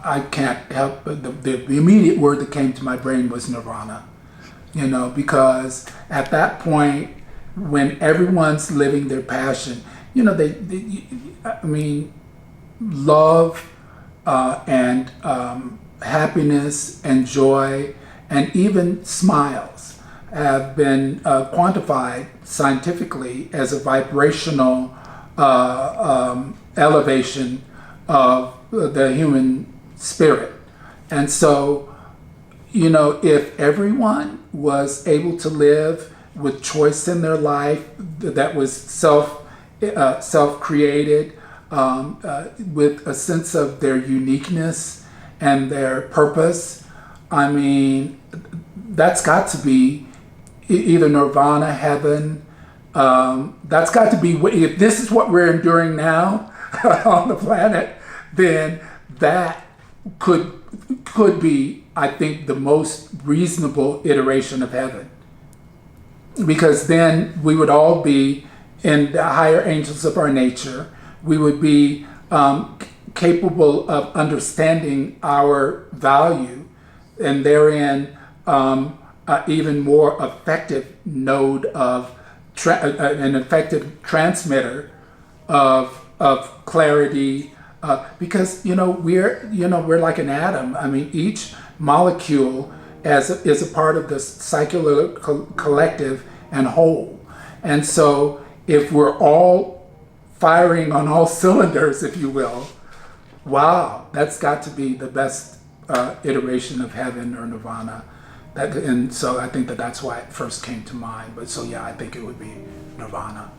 I can't help but the immediate word that came to my brain was Nirvana, because at that point, when everyone's living their passion, I mean, love and happiness and joy and even smiles have been quantified scientifically as a vibrational elevation of the human spirit. And so, if everyone was able to live with choice in their life that was self created, with a sense of their uniqueness and their purpose, I mean, that's got to be either nirvana, heaven. That's got to be, if this is what we're enduring now on the planet, then that could be, I think, the most reasonable iteration of heaven. Because then we would all be in the higher angels of our nature. We would be capable of understanding our value, and therein even more effective node of an effective transmitter of clarity, because we're like an atom. I mean, each molecule is a part of the cellular collective and whole. And so if we're all firing on all cylinders, if you will, wow, that's got to be the best iteration of heaven or nirvana. And so I think that's why it first came to mind. But so yeah, I think it would be nirvana.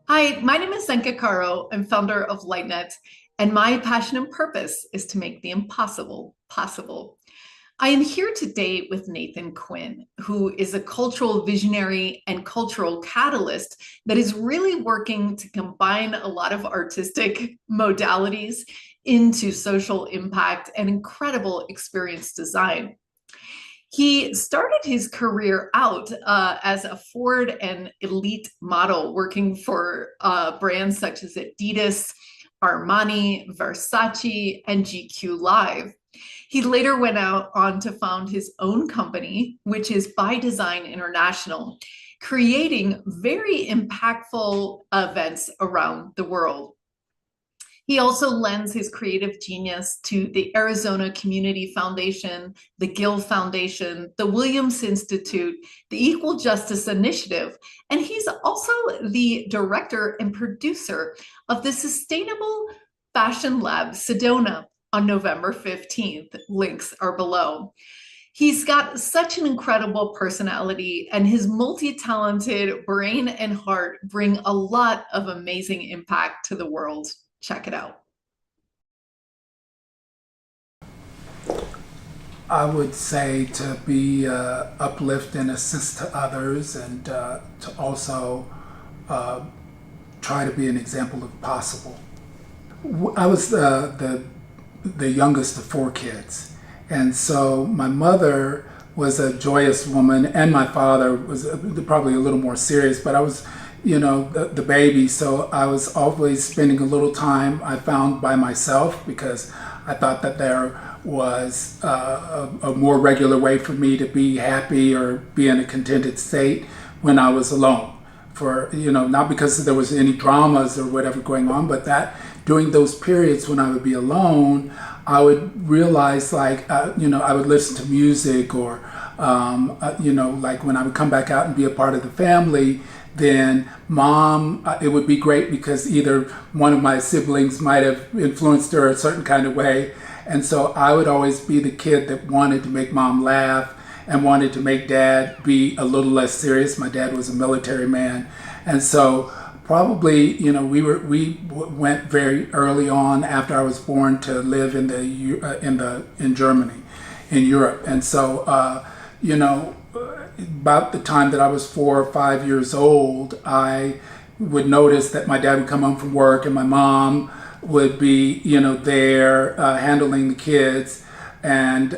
Hi, my name is Zenka Caro. I'm founder of LightNet, and my passion and purpose is to make the impossible possible. I am here today with Nathan Quinn, who is a cultural visionary and cultural catalyst that is really working to combine a lot of artistic modalities into social impact and incredible experience design. He started his career out as a Ford and elite model, working for brands such as Adidas, Armani, Versace, and GQ Live. He later went out on to found his own company, which is By Design International, creating very impactful events around the world. He also lends his creative genius to the Arizona Community Foundation, the Gill Foundation, the Williams Institute, the Equal Justice Initiative, and he's also the director and producer of the Sustainable Fashion Lab Sedona on November 15th. Links are below. He's got such an incredible personality, and his multi-talented brain and heart bring a lot of amazing impact to the world. Check it out. I would say to be uplift and assist to others, and to also try to be an example of possible. I was the youngest of four kids, and so my mother was a joyous woman, and my father was probably a little more serious, but I was the baby, so I was always spending a little time, I found, by myself, because I thought that there was a more regular way for me to be happy or be in a contented state when I was alone. Not because there was any dramas or whatever going on, but that during those periods when I would be alone, I would realize, I would listen to music, or like when I would come back out and be a part of the family, then mom, it would be great because either one of my siblings might have influenced her a certain kind of way. And so I would always be the kid that wanted to make mom laugh and wanted to make dad be a little less serious. My dad was a military man. And so probably, we went very early on after I was born to live in Germany, in Europe. And so, about the time that I was 4 or 5 years old, I would notice that my dad would come home from work and my mom would be, there handling the kids. and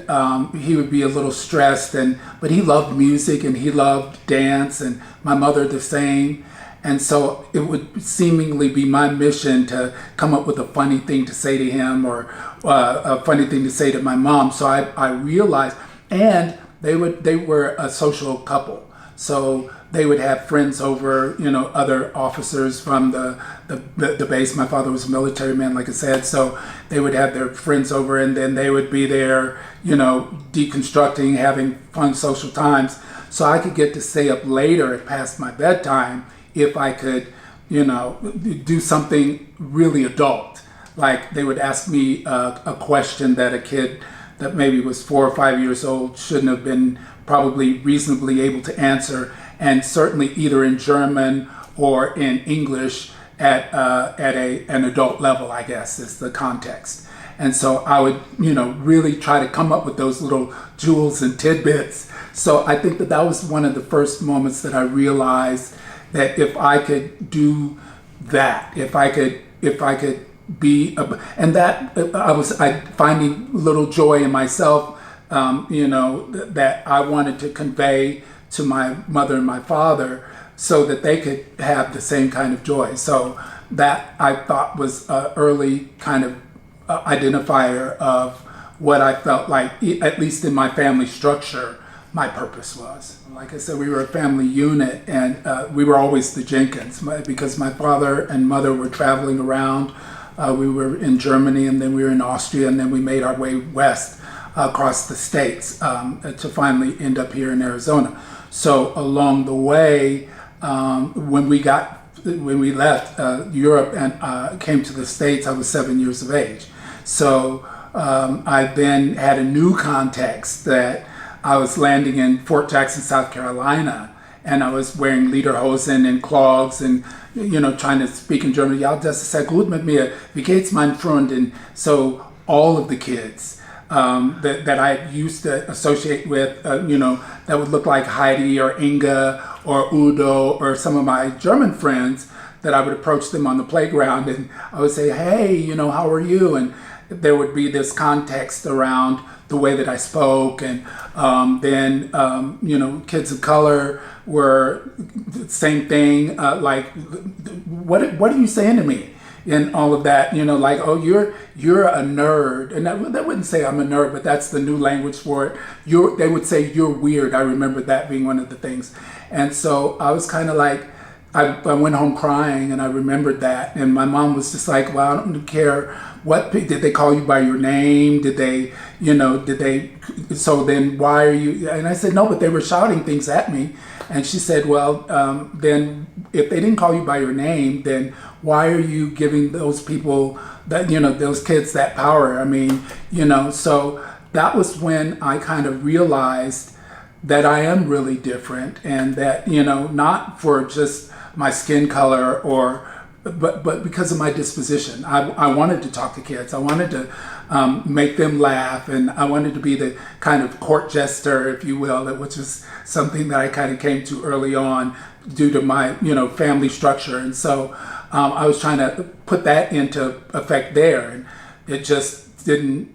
he would be a little stressed, but he loved music and he loved dance, and my mother the same. And so it would seemingly be my mission to come up with a funny thing to say to him, or a funny thing to say to my mom. So I realized, and they were a social couple. So they would have friends over, other officers from the base. My father was a military man, like I said. So they would have their friends over, and then they would be there, deconstructing, having fun social times. So I could get to stay up later past my bedtime if I could, do something really adult. Like they would ask me a question that a kid that maybe was 4 or 5 years old shouldn't have been probably reasonably able to answer, and certainly either in German or in English at an adult level, I guess, is the context. And so I would, really try to come up with those little jewels and tidbits. So I think that was one of the first moments that I realized that if I could do that, if I could be, and that I finding little joy in myself, that I wanted to convey to my mother and my father, so that they could have the same kind of joy. So that I thought was an early kind of identifier of what I felt like, at least in my family structure, my purpose was. Like I said, we were a family unit, and we were always the Jenkins, because my father and mother were traveling around. We were in Germany, and then we were in Austria, and then we made our way west across the states to finally end up here in Arizona. So along the way, when we left Europe and came to the States, I was 7 years of age. So I then had a new context that I was landing in Fort Jackson, South Carolina, and I was wearing lederhosen and clogs and, trying to speak in German. Ja, das ist sehr gut mit mir. Wie geht's, mein Freund? And so all of the kids that I used to associate with, that would look like Heidi or Inga or Udo or some of my German friends, that I would approach them on the playground and I would say, hey, how are you? And there would be this context around the way that I spoke. And then, kids of color were the same thing, like, what are you saying to me? And all of that, like, oh, you're a nerd. And that wouldn't say I'm a nerd, but that's the new language for it. They would say you're weird. I remember that being one of the things. And so I was kind of like, I went home crying, and I remembered that. And my mom was just like, well, I don't care what, did they call you by your name? Did they, so then why are you? And I said, no, but they were shouting things at me. And she said, well, then if they didn't call you by your name, then why are you giving those people that, those kids that power? I mean, so that was when I kind of realized that I am really different, and that, not for just my skin color but because of my disposition. I wanted to talk to kids. I wanted to make them laugh, and I wanted to be the kind of court jester, if you will, which is something that I kind of came to early on due to my, family structure. And so I was trying to put that into effect there, and it just didn't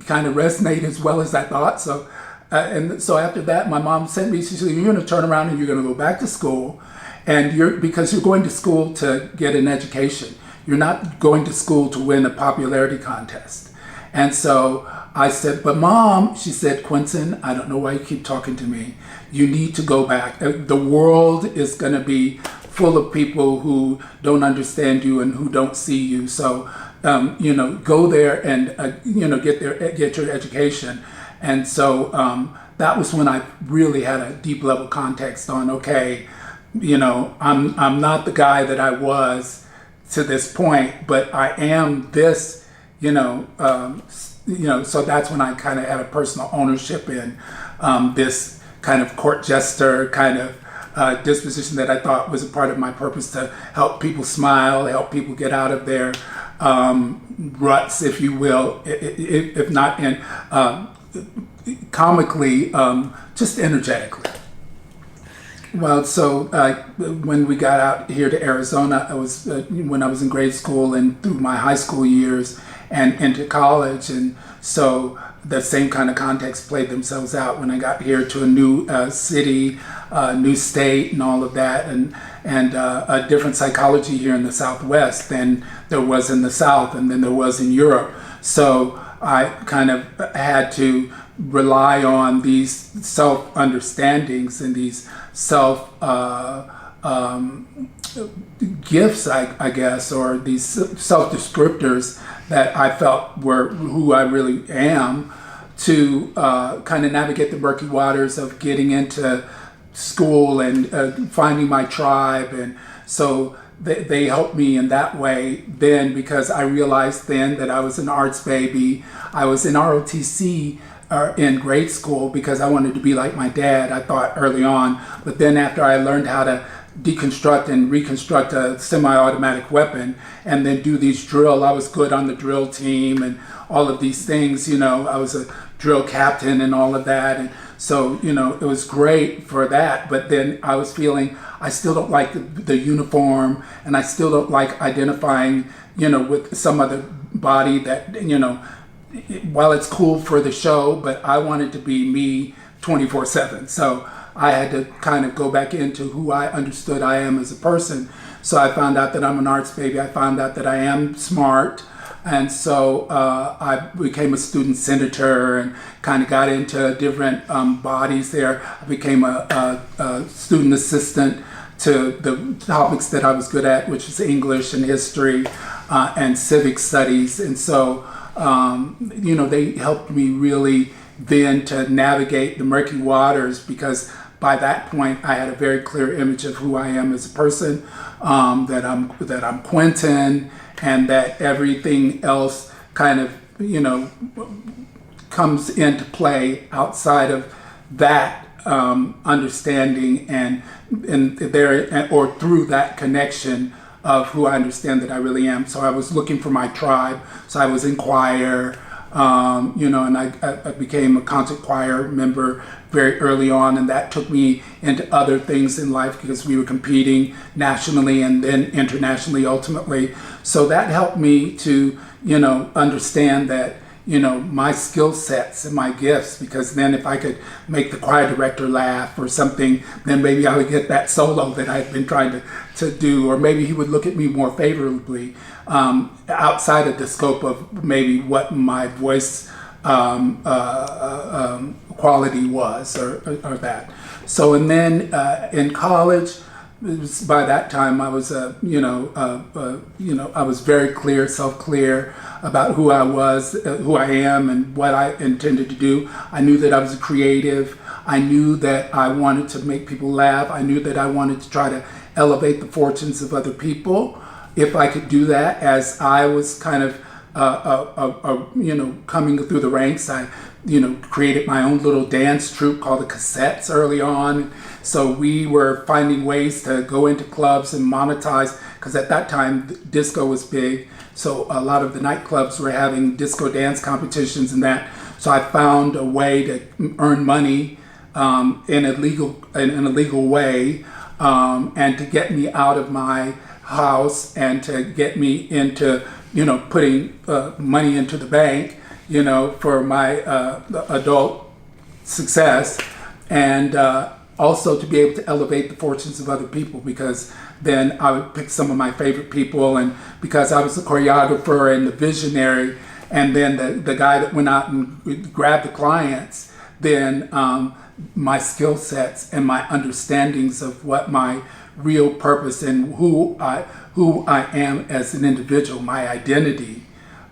kind of resonate as well as I thought. So, and so after that, my mom sent me, she said, you're going to turn around and you're going to go back to school, and because you're going to school to get an education. You're not going to school to win a popularity contest. And so I said, but Mom, she said, Quinton, I don't know why you keep talking to me. You need to go back. The world is going to be full of people who don't understand you and who don't see you. So, go there and, get your education. And so that was when I really had a deep level context on, okay, I'm not the guy that I was to this point, but I am this, so that's when I kind of had a personal ownership in this kind of court jester kind of disposition that I thought was a part of my purpose, to help people smile, help people get out of their ruts, if you will, if not in comically, just energetically. Well, so when we got out here to Arizona, I was when I was in grade school and through my high school years and into college, and so the same kind of context played themselves out when I got here to a new city, new state, and all of that, and a different psychology here in the Southwest than there was in the South and than there was in Europe. So I kind of had to rely on these self-understandings and these gifts, I guess, or these self-descriptors that I felt were who I really am, to kind of navigate the murky waters of getting into school and finding my tribe. And so they helped me in that way then, because I realized then that I was an arts baby. I was in ROTC in grade school because I wanted to be like my dad, I thought early on. But then after I learned how to deconstruct and reconstruct a semi-automatic weapon and then do these drill, I was good on the drill team and all of these things, I was a drill captain and all of that. And so, it was great for that. But then I was feeling I still don't like the uniform, and I still don't like identifying, with some other body that, while it's cool for the show, but I wanted to be me 24/7. So I had to kind of go back into who I understood I am as a person. So I found out that I'm an arts baby. I found out that I am smart. And so I became a student senator and kind of got into different bodies there. I became a student assistant to the topics that I was good at, which was English and history and civic studies. And so, they helped me really then to navigate the murky waters, because by that point I had a very clear image of who I am as a person, that I'm Quentin, and that everything else kind of, comes into play outside of that understanding and there, or through that connection of who I understand that I really am. So I was looking for my tribe. So I was in choir, and I became a concert choir member very early on, and that took me into other things in life because we were competing nationally and then internationally ultimately. So that helped me to, understand that, my skill sets and my gifts, because then if I could make the choir director laugh or something, then maybe I would get that solo that I had been trying to do, or maybe he would look at me more favorably outside of the scope of maybe what my voice quality was or that. So, and then in college, by that time I was, I was very clear, self-clear about who I was, who I am, and what I intended to do. I knew that I was a creative. I knew that I wanted to make people laugh. I knew that I wanted to try to elevate the fortunes of other people. If I could do that, as I was kind of, coming through the ranks, I, created my own little dance troupe called the Cassettes early on. So we were finding ways to go into clubs and monetize, because at that time disco was big. So a lot of the nightclubs were having disco dance competitions and that. So I found a way to earn money in a legal way, and to get me out of my house and to get me into, putting money into the bank, for my adult success, and also to be able to elevate the fortunes of other people, because then I would pick some of my favorite people, and because I was the choreographer and the visionary, and then the guy that went out and grabbed the clients, then my skill sets and my understandings of what my real purpose and who I am as an individual, my identity,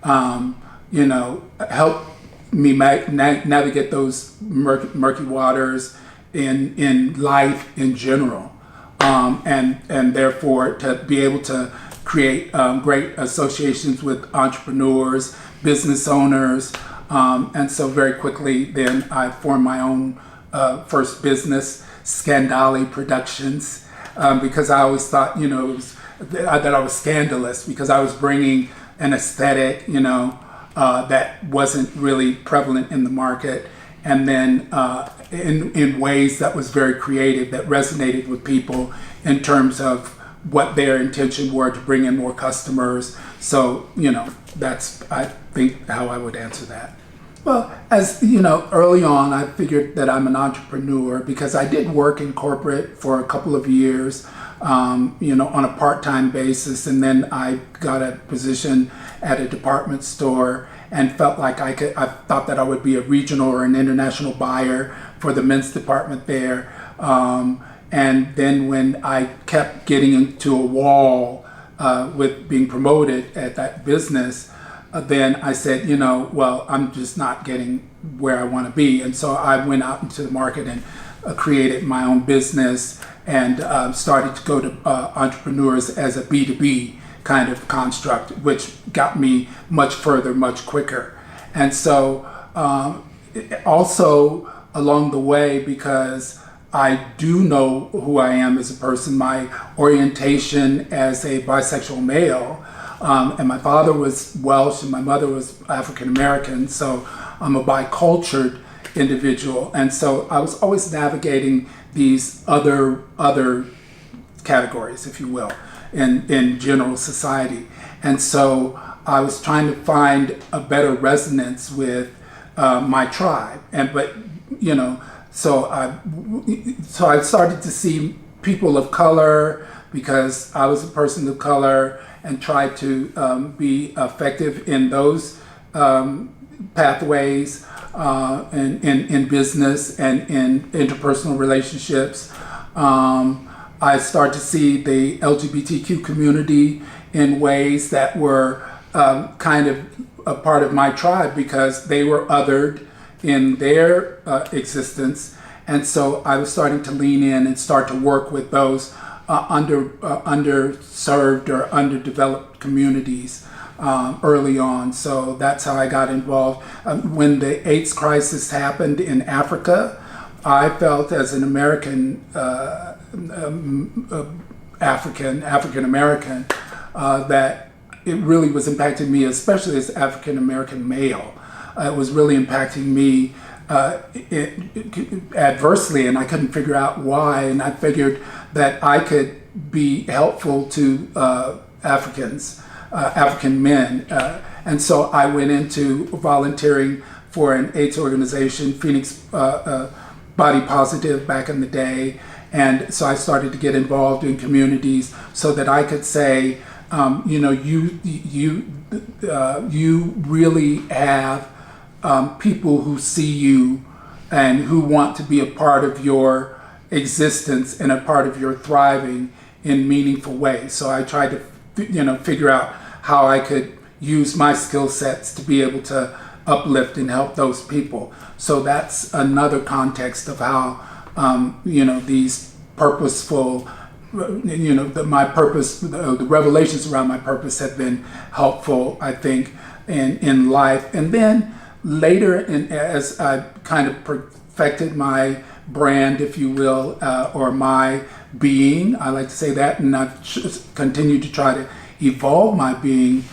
help me navigate those murky waters in life in general, and therefore to be able to create great associations with entrepreneurs, business owners, and so very quickly then I formed my own first business, Scandali Productions, because I always thought, that I was scandalous because I was bringing an aesthetic, that wasn't really prevalent in the market, and then in ways that was very creative, that resonated with people in terms of what their intention were to bring in more customers. So, that's, I think, how I would answer that. Well, as you know, early on, I figured that I'm an entrepreneur because I did work in corporate for a couple of years, on a part-time basis, and then I got a position at a department store and felt like I thought that I would be a regional or an international buyer for the men's department there. And then when I kept getting into a wall with being promoted at that business, then I said, well, I'm just not getting where I want to be. And so I went out into the market and created my own business and started to go to entrepreneurs as a B2B kind of construct, which got me much further, much quicker. And so also along the way, because I do know who I am as a person, my orientation as a bisexual male, and my father was Welsh and my mother was African American, so I'm a bicultured individual. And so I was always navigating these other categories, if you will, in general society. And so I was trying to find a better resonance with my tribe. So I started to see people of color because I was a person of color and tried to be effective in those pathways in business and in interpersonal relationships. I started to see the LGBTQ community in ways that were kind of a part of my tribe because they were othered in their existence. And so I was starting to lean in and start to work with those underserved or underdeveloped communities early on. So that's how I got involved. When the AIDS crisis happened in Africa, I felt as an American, African American, that it really was impacting me, especially as African American male. It was really impacting me adversely, and I couldn't figure out why. And I figured that I could be helpful to African men. And so I went into volunteering for an AIDS organization, Phoenix Body Positive, back in the day. And so I started to get involved in communities so that I could say, you really have people who see you and who want to be a part of your existence and a part of your thriving in meaningful ways. So I tried to, figure out how I could use my skill sets to be able to uplift and help those people. So that's another context of how, these purposeful, my purpose, the revelations around my purpose have been helpful, I think, in life. And then later, as I kind of perfected my brand, if you will, or my being, I like to say that, and I've continued to try to evolve my being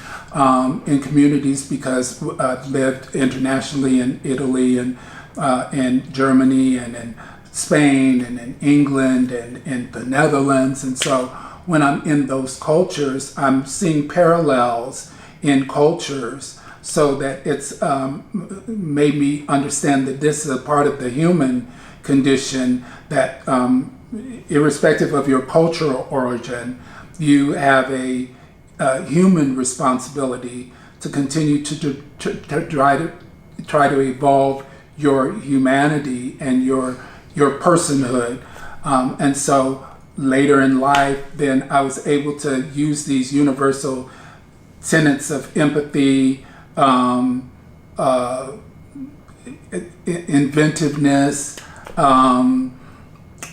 in communities because I've lived internationally in Italy and in Germany and in Spain and in England and in the Netherlands. And so when I'm in those cultures, I'm seeing parallels in cultures so that it's made me understand that this is a part of the human condition, that irrespective of your cultural origin, you have a human responsibility to continue to try to evolve your humanity and your personhood. And so later in life, then I was able to use these universal tenets of empathy, inventiveness,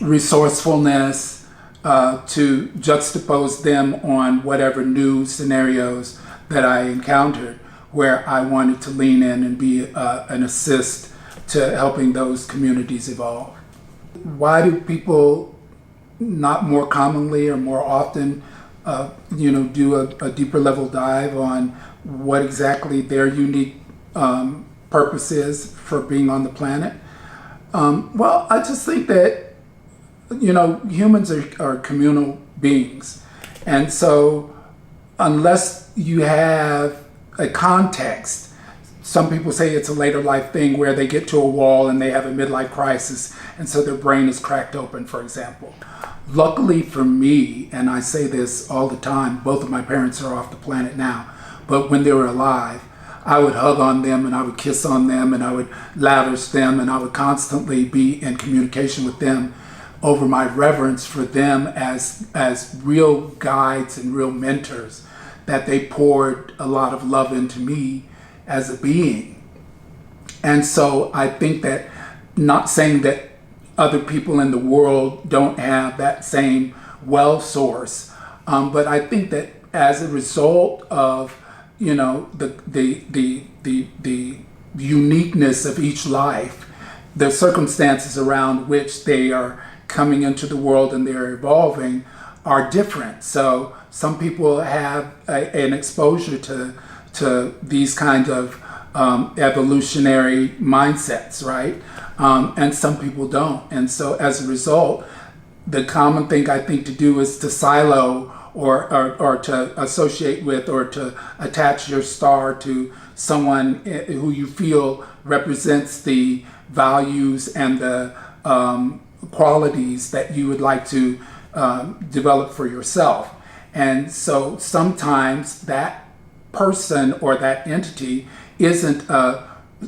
resourcefulness, to juxtapose them on whatever new scenarios that I encountered where I wanted to lean in and be an assist to helping those communities evolve. Why do people not more commonly or more often do a deeper level dive on what exactly their unique purpose is for being on the planet? Well, I just think that humans are communal beings, and so unless you have a context some people say it's a later life thing where they get to a wall and they have a midlife crisis, and so their brain is cracked open, for example. Luckily for me, and I say this all the time, both of my parents are off the planet now, but when they were alive, I would hug on them and I would kiss on them and I would lavish them and I would constantly be in communication with them over my reverence for them as real guides and real mentors, that they poured a lot of love into me as a being. And so I think that, not saying that other people in the world don't have that same well source, but I think that as a result of, you know, the uniqueness of each life, the circumstances around which they are coming into the world and they're evolving are different. So some people have an exposure to these kinds of evolutionary mindsets, right? And some people don't. And so as a result, the common thing I think to do is to silo or to associate with or to attach your star to someone who you feel represents the values and the qualities that you would like to develop for yourself. And so sometimes that person or that entity isn't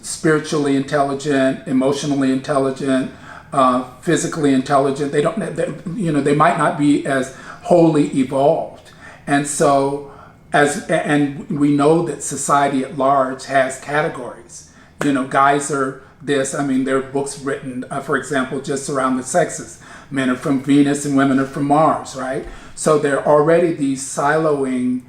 spiritually intelligent, emotionally intelligent, physically intelligent. They might not be as wholly evolved. And so and we know that society at large has categories. You know, guys are this. I mean, there are books written, for example, just around the sexes. Men are from Venus and women are from Mars, right? So there are already these siloing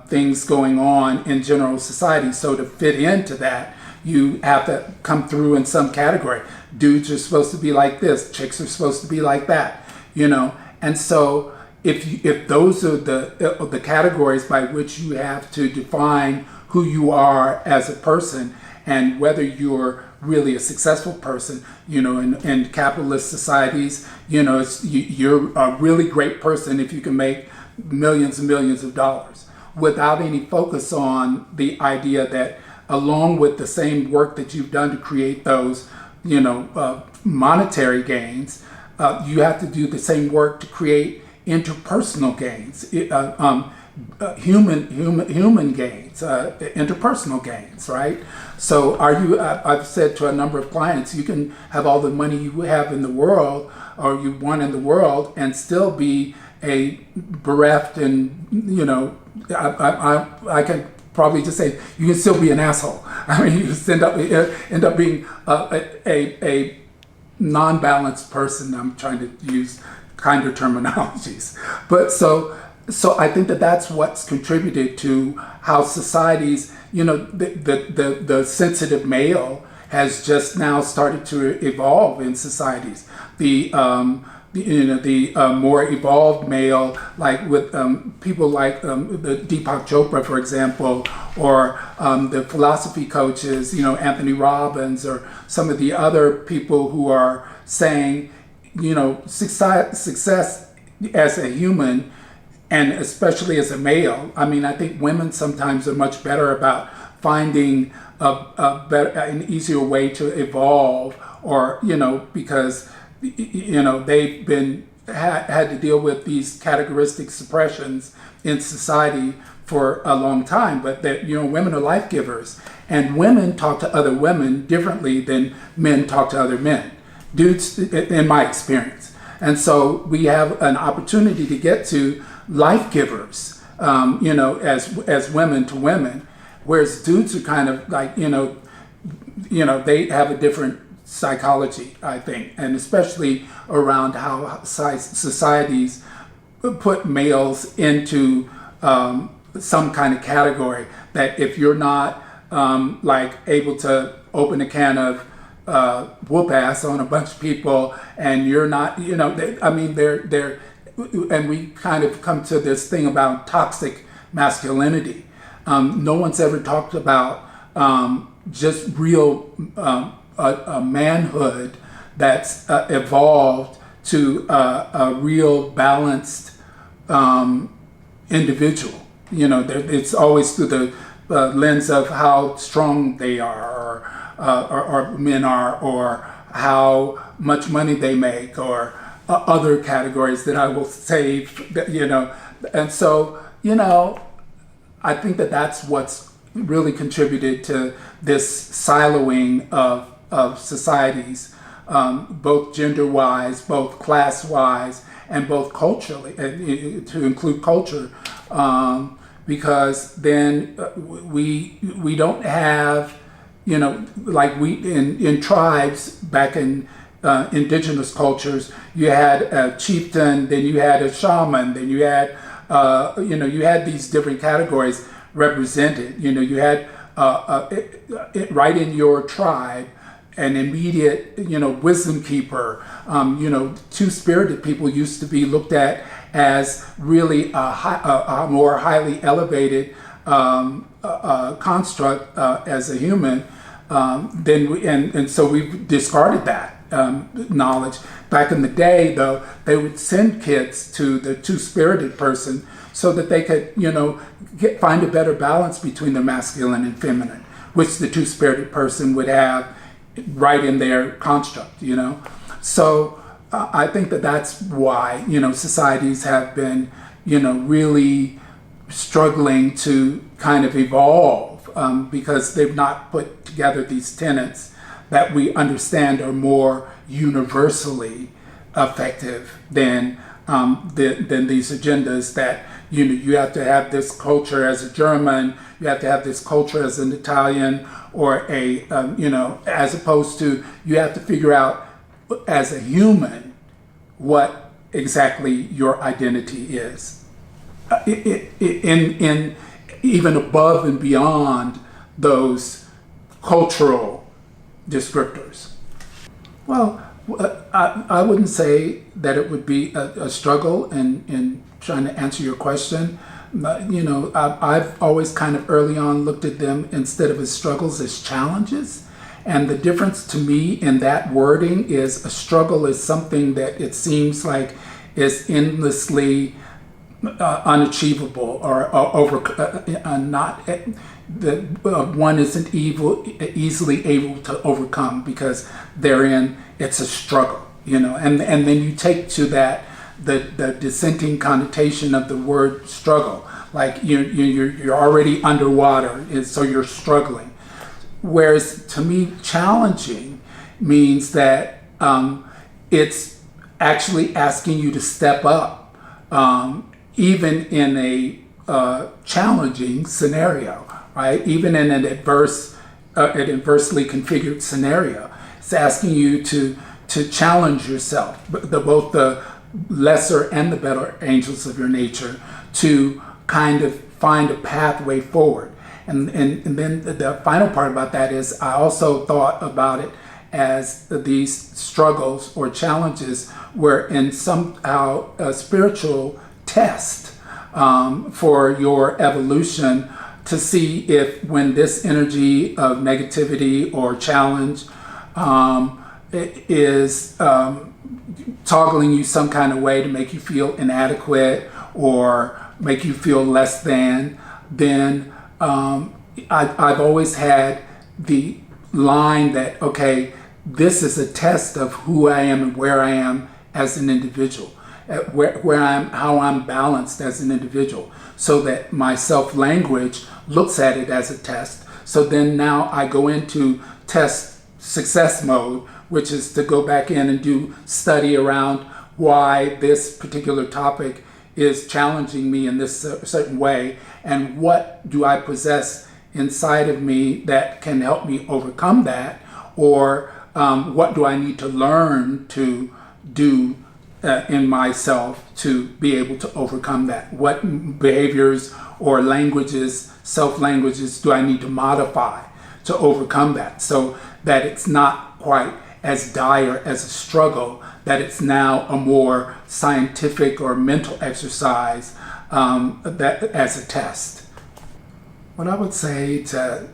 things going on in general society. So to fit into that, you have to come through in some category. Dudes are supposed to be like this. Chicks are supposed to be like that, you know? And so if those are the categories by which you have to define who you are as a person and whether you're really a successful person, you know, in capitalist societies, you know, you're a really great person if you can make millions and millions of dollars without any focus on the idea that along with the same work that you've done to create those, you know, monetary gains, you have to do the same work to create interpersonal gains, human gains, interpersonal gains, right? So I've said to a number of clients, you can have all the money you have in the world or you want in the world and still be a bereft and, you know, I can probably just say you can still be an asshole. I mean, you just end up being a non-balanced person. I'm trying to use kinder terminologies, but so I think that that's what's contributed to how societies, you know, the sensitive male has just now started to evolve in societies. The more evolved male, like with people like the Deepak Chopra, for example, or the philosophy coaches, you know, Anthony Robbins, or some of the other people who are saying, you know, success as a human, and especially as a male. I mean, I think women sometimes are much better about finding an easier way to evolve, or, you know, because, you know, they've had to deal with these categoristic suppressions in society for a long time. But that, you know, women are life givers, and women talk to other women differently than men talk to other men. Dudes, in my experience. And so we have an opportunity to get to life givers, you know, as women to women, whereas dudes are kind of like, you know, they have a different psychology, I think, and especially around how societies put males into some kind of category, that if you're not like able to open a can of whoop ass on a bunch of people, and you're not, you know, they're and we kind of come to this thing about toxic masculinity. No one's ever talked about just real a manhood that's evolved to a real balanced individual. You know, it's always through lens of how strong they are, or men are, or how much money they make, or other categories that I will save, And so, I think that that's what's really contributed to this siloing of societies, both gender-wise, both class-wise, and both culturally, to include culture, because then we don't have, like we in tribes back in indigenous cultures, you had a chieftain, then you had a shaman, then you had you had these different categories represented. You had right in your tribe an immediate, wisdom keeper. Two-spirited people used to be looked at as really a more highly elevated construct as a human. And so we've discarded that knowledge. Back in the day, though, they would send kids to the two-spirited person so that they could, find a better balance between the masculine and feminine, which the two-spirited person would have right in their construct, So I think that that's why, societies have been, really struggling to kind of evolve because they've not put together these tenets that we understand are more universally effective than these agendas that, you have to have this culture as a German, you have to have this culture as an Italian, or as opposed to you have to figure out as a human what exactly your identity is. In even above and beyond those cultural descriptors. Well, I wouldn't say that it would be a struggle in trying to answer your question. I've always kind of early on looked at them instead of as struggles as challenges. And the difference to me in that wording is a struggle is something that it seems like is endlessly unachievable or not one isn't easily able to overcome because therein it's a struggle, and then you take to that the dissenting connotation of the word struggle, like you're already underwater, and so you're struggling. Whereas to me, challenging means that it's actually asking you to step up, even in a challenging scenario, right? Even in an adversely configured scenario, it's asking you to challenge yourself, both the lesser and the better angels of your nature, to kind of find a pathway forward. And then the final part about that is I also thought about it as these struggles or challenges were in somehow a spiritual test for your evolution, to see if when this energy of negativity or challenge is toggling you some kind of way to make you feel inadequate or make you feel less than, then I've always had the line that, okay, this is a test of who I am and where I am as an individual, where I'm, how I'm balanced as an individual, so that my self-language looks at it as a test. So then now I go into test success mode, which is to go back in and do study around why this particular topic is challenging me in this certain way, and what do I possess inside of me that can help me overcome that, or what do I need to learn to do in myself to be able to overcome that? What behaviors or languages, self-languages, do I need to modify to overcome that, so that it's not quite as dire as a struggle, that it's now a more scientific or mental exercise that as a test. What I would say to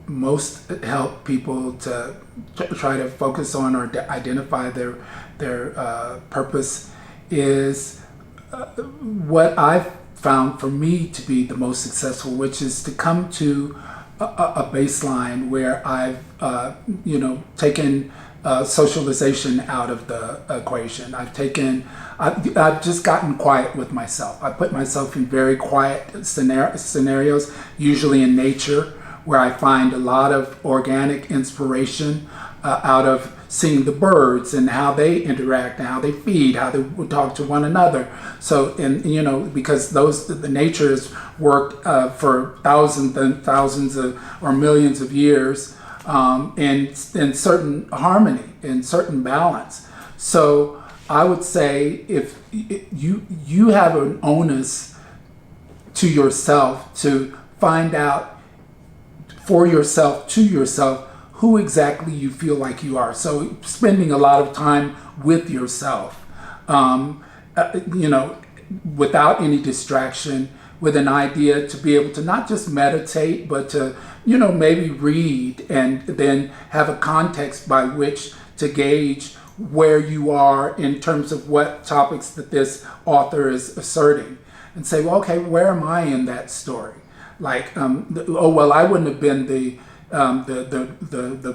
most help people to try to focus on or identify their purpose is what I've found for me to be the most successful, which is to come to a baseline where I've, taken socialization out of the equation. I've just gotten quiet with myself. I put myself in very quiet scenarios, usually in nature, where I find a lot of organic inspiration out of seeing the birds and how they interact and how they feed, how they talk to one another. So, because the nature has worked for thousands and thousands or millions of years in certain harmony, in certain balance. So I would say if you have an onus to yourself to find out for yourself, to yourself, who exactly you feel like you are. So spending a lot of time with yourself, without any distraction, with an idea to be able to not just meditate, but to, maybe read and then have a context by which to gauge where you are in terms of what topics that this author is asserting, and say, well, okay, where am I in that story? Like, I wouldn't have been the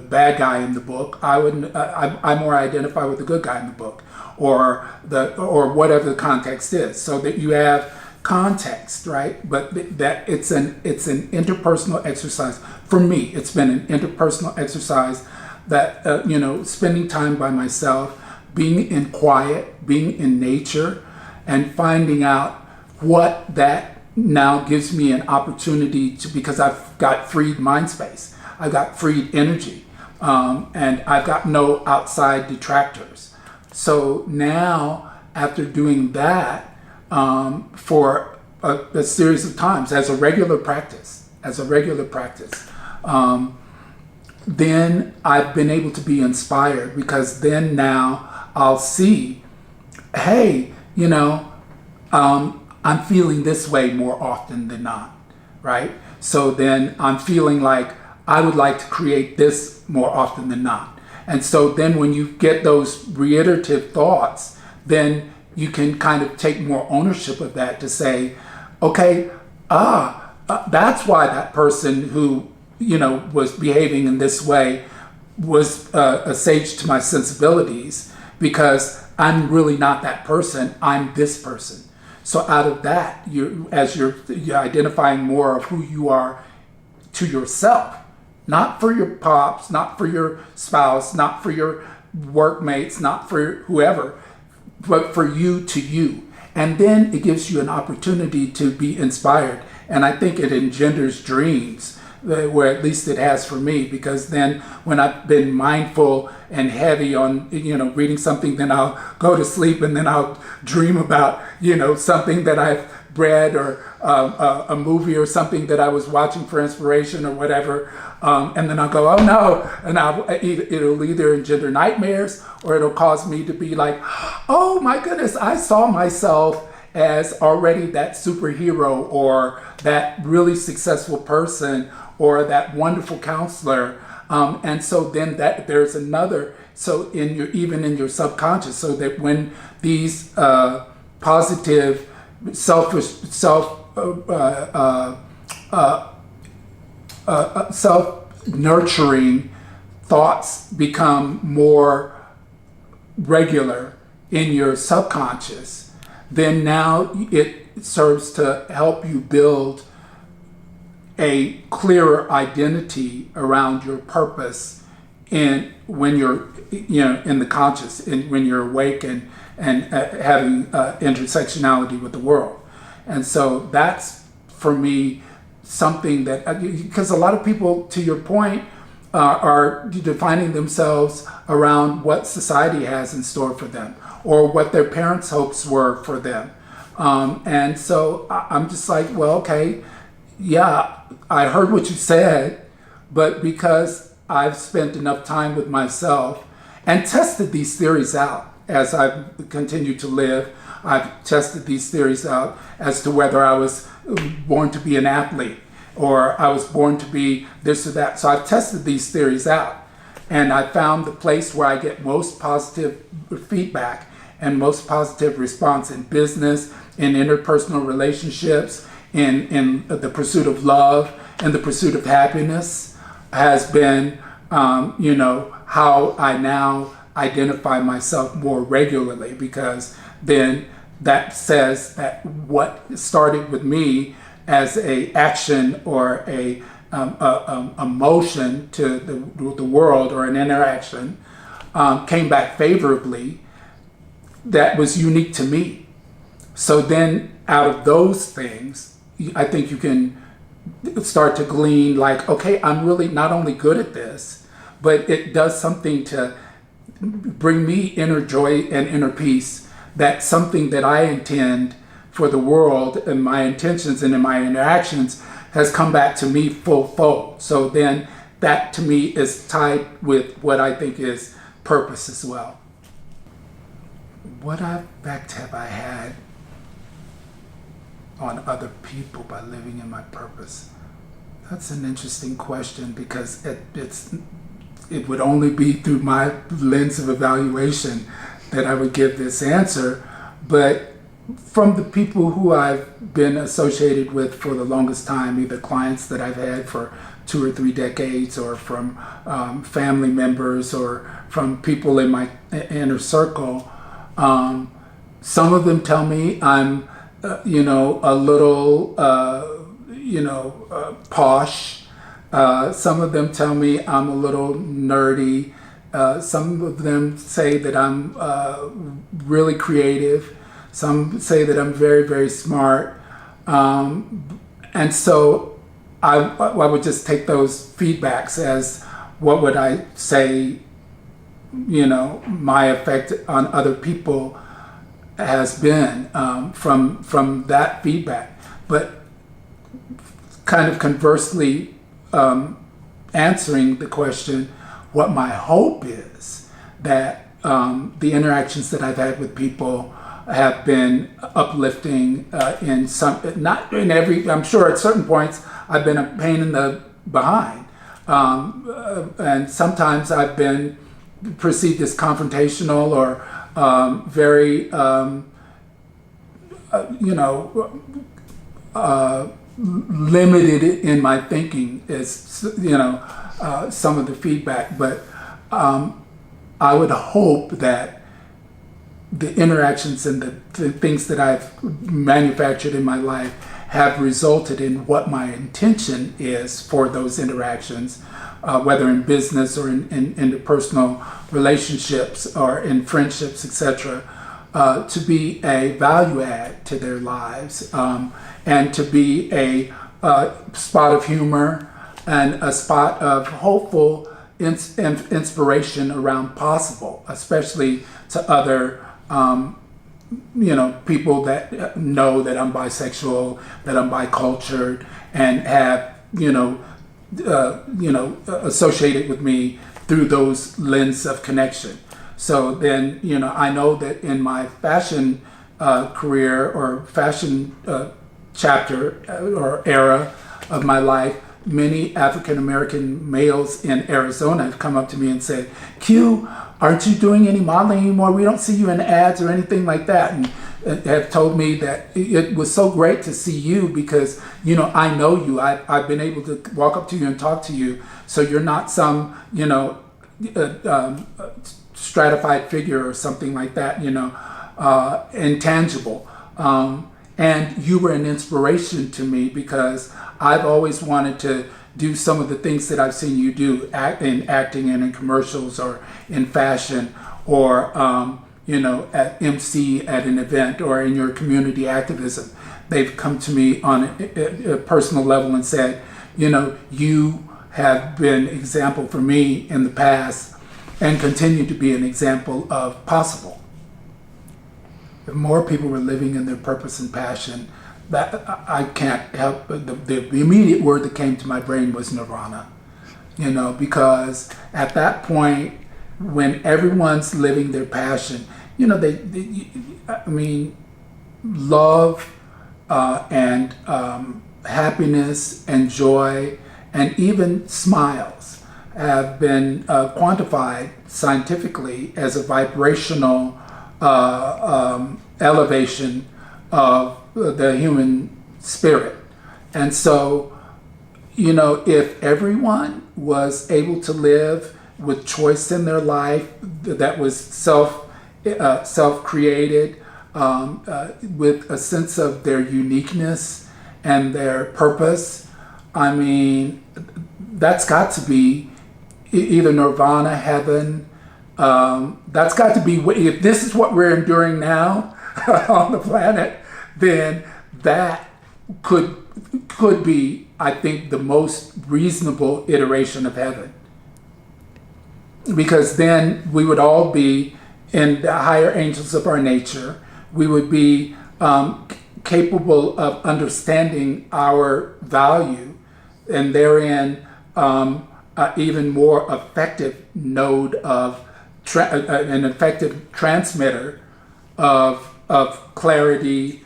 bad guy in the book. I more identify with the good guy in the book, or whatever the context is, so that you have context, right? But that it's an interpersonal exercise. For me, it's been an interpersonal exercise that spending time by myself, being in quiet, being in nature, and finding out what that now gives me an opportunity to, because I've got freed mind space, I've got freed energy, and I've got no outside detractors. So now, after doing that for a series of times as a regular practice, then I've been able to be inspired, because then now I'll see, hey, I'm feeling this way more often than not, right? So then I'm feeling like I would like to create this more often than not. And so then when you get those reiterative thoughts, then you can kind of take more ownership of that to say, okay, that's why that person who, was behaving in this way was a sage to my sensibilities, because I'm really not that person, I'm this person. So out of that, you're identifying more of who you are to yourself, not for your pops, not for your spouse, not for your workmates, not for whoever, but for you to you. And then it gives you an opportunity to be inspired. And I think it engenders dreams, where at least it has for me, because then when I've been mindful and heavy on, reading something, then I'll go to sleep and then I'll dream about, something that I've read, or a movie or something that I was watching for inspiration or whatever. And then I'll go, oh no, and it'll either engender nightmares, or it'll cause me to be like, oh my goodness, I saw myself as already that superhero, or that really successful person, or that wonderful counselor. And so then that there's another, so even in your subconscious, so that when these positive self-nurturing thoughts become more regular in your subconscious, then now it serves to help you build a clearer identity around your purpose when you're in the conscious, and when you're awake and having intersectionality with the world. And so that's, for me, something that, because a lot of people, to your point, are defining themselves around what society has in store for them, or what their parents' hopes were for them. And so I'm just like, well, okay, yeah, I heard what you said, but because I've spent enough time with myself and tested these theories out as I've continued to live, I've tested these theories out as to whether I was born to be an athlete, or I was born to be this or that. So I've tested these theories out, and I found the place where I get most positive feedback and most positive response in business, in interpersonal relationships, in the pursuit of love, and the pursuit of happiness has been, how I now identify myself more regularly, because then that says that what started with me as a action or a motion to the world, or an interaction, came back favorably, that was unique to me. So then out of those things, I think you can start to glean like, okay, I'm really not only good at this, but it does something to bring me inner joy and inner peace. That's something that I intend for the world, and my intentions and in my interactions has come back to me full. So then that to me is tied with what I think is purpose as well. What effect have I had on other people by living in my purpose? That's an interesting question, because it would only be through my lens of evaluation that I would give this answer. But from the people who I've been associated with for the longest time, either clients that I've had for 2 or 3 decades, or from family members, or from people in my inner circle, some of them tell me I'm a little posh. Some of them tell me I'm a little nerdy. Some of them say that I'm really creative. Some say that I'm very, very smart. And so I would just take those feedbacks as, what would I say, my effect on other people has been from that feedback. But kind of conversely, answering the question, what my hope is that the interactions that I've had with people have been uplifting in some, not in every, I'm sure at certain points I've been a pain in the behind. And sometimes I've been perceived as confrontational, or very, limited in my thinking, is, some of the feedback. But I would hope that the interactions and the things that I've manufactured in my life have resulted in what my intention is for those interactions, whether in business or in interpersonal relationships or in friendships, etc., to be a value add to their lives, and to be a spot of humor and a spot of hopeful inspiration around possible, especially to other people that know that I'm bisexual, that I'm bicultured, and have associated with me through those lens of connection. So then, I know that in my fashion career, or fashion chapter or era of my life, many African American males in Arizona have come up to me and said, "Q, aren't you doing any modeling anymore? We don't see you in ads or anything like that." And have told me that it was so great to see you, because I know you. I've been able to walk up to you and talk to you, so you're not some stratified figure or something like that, intangible. And you were an inspiration to me, because I've always wanted to do some of the things that I've seen you do, in acting and in commercials, or in fashion, or at MC at an event, or in your community activism. They've come to me on a personal level and said, you have been an example for me in the past, and continue to be an example of possible. If more people were living in their purpose and passion, that I can't help, but the immediate word that came to my brain was Nirvana. Because at that point, when everyone's living their passion, love and happiness and joy and even smiles have been quantified scientifically as a vibrational elevation of the human spirit. And so, if everyone was able to live with choice in their life that was self-created, with a sense of their uniqueness and their purpose, I mean, that's got to be either nirvana, heaven. That's got to be, if this is what we're enduring now on the planet, then that could be, I think, the most reasonable iteration of heaven. Because then we would all be in the higher angels of our nature. We would be capable of understanding our value, and therein even more effective node of an effective transmitter of clarity,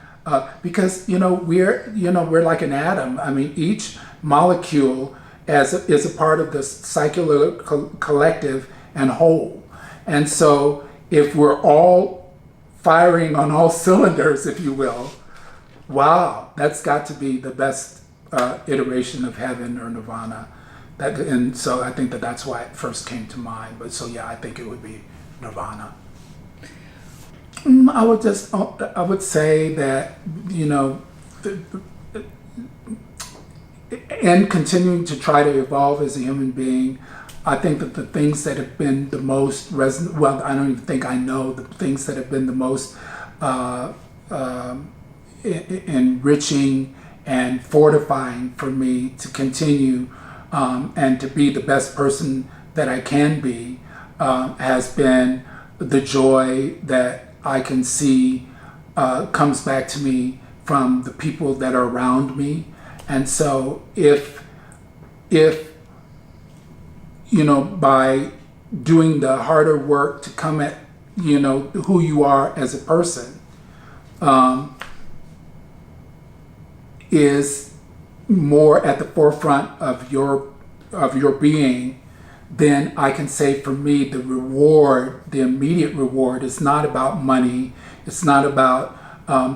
because we're like an atom. I mean, each molecule is a part of the cellular collective and whole. And so if we're all firing on all cylinders, if you will, wow, that's got to be the best iteration of heaven or nirvana. And so I think that's why it first came to mind. But so yeah, I think it would be nirvana. I would say that, and continuing to try to evolve as a human being, I think that the things that have been the most resonant, well, I don't even think I know the things that have been the most enriching and fortifying for me to continue and to be the best person that I can be has been the joy that I can see comes back to me from the people that are around me. And so if by doing the harder work to come at who you are as a person is more at the forefront of your being, then I can say for me the immediate reward is not about money, it's not about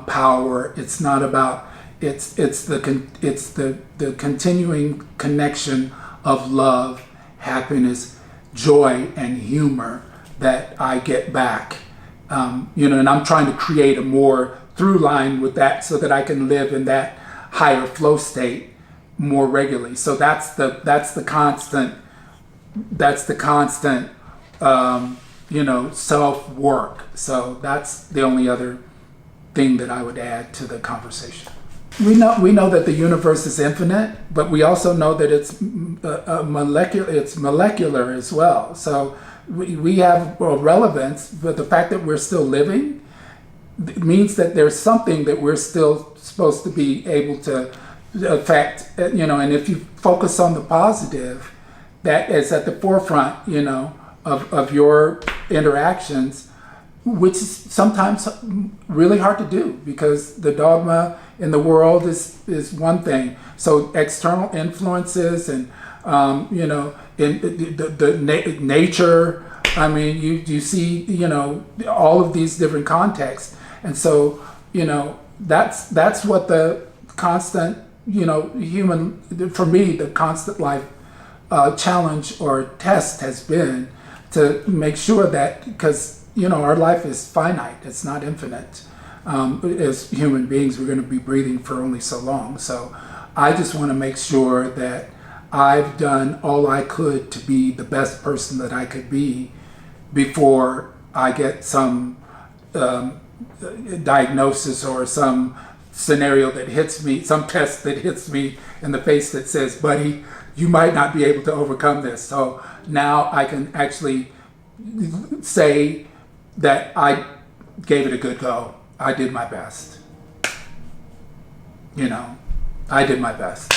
power, it's not about it's the continuing connection of love, happiness, joy, and humor that I get back. And I'm trying to create a more through line with that so that I can live in that higher flow state more regularly. So that's the constant self work. So that's the only other thing that I would add to the conversation. We know that the universe is infinite, but we also know that it's molecular as well. So we have relevance, but the fact that we're still living means that there's something that we're still supposed to be able to affect, and if you focus on the positive, that is at the forefront, of your interactions, which is sometimes really hard to do because the dogma in the world is one thing. So external influences and, in the nature, I mean, you see, all of these different contexts. And so, that's what the constant, human, for me, the constant life challenge or test has been to make sure that, because, our life is finite, it's not infinite. As human beings, we're going to be breathing for only so long. So I just want to make sure that I've done all I could to be the best person that I could be before I get some diagnosis or some scenario that hits me, some test that hits me in the face that says, buddy, you might not be able to overcome this. So now I can actually say that I gave it a good go. I did my best. I did my best.